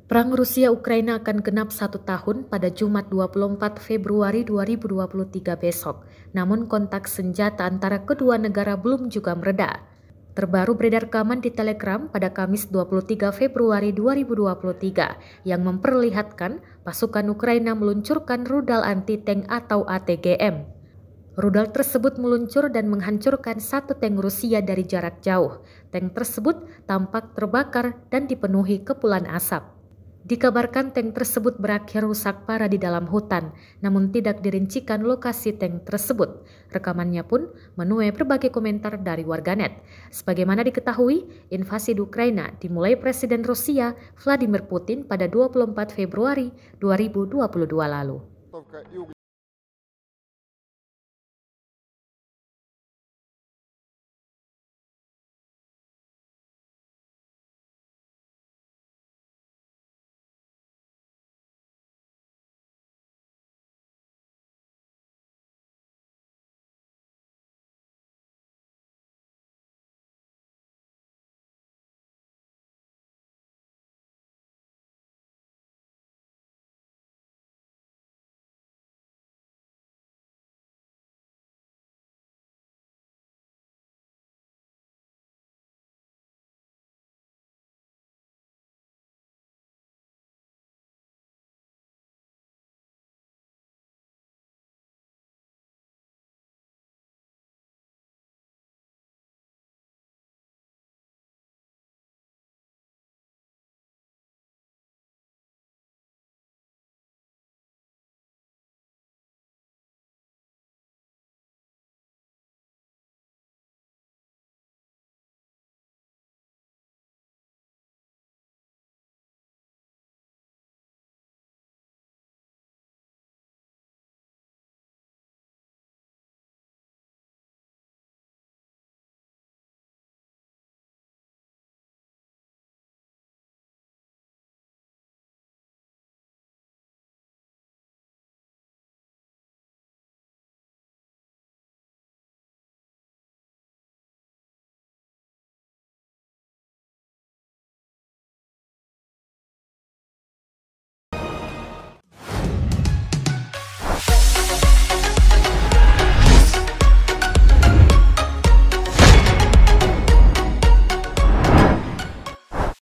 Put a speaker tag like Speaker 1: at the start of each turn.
Speaker 1: Perang Rusia-Ukraina akan genap 1 tahun pada Jumat 24 Februari 2023 besok. Namun kontak senjata antara kedua negara belum juga mereda. Terbaru beredar rekaman di Telegram pada Kamis 23 Februari 2023 yang memperlihatkan pasukan Ukraina meluncurkan rudal anti-tank atau ATGM. Rudal tersebut meluncur dan menghancurkan satu tank Rusia dari jarak jauh. Tank tersebut tampak terbakar dan dipenuhi kepulan asap. Dikabarkan tank tersebut berakhir rusak parah di dalam hutan, namun tidak dirincikan lokasi tank tersebut. Rekamannya pun menuai berbagai komentar dari warganet. Sebagaimana diketahui, invasi di Ukraina dimulai Presiden Rusia Vladimir Putin pada 24 Februari 2022 lalu.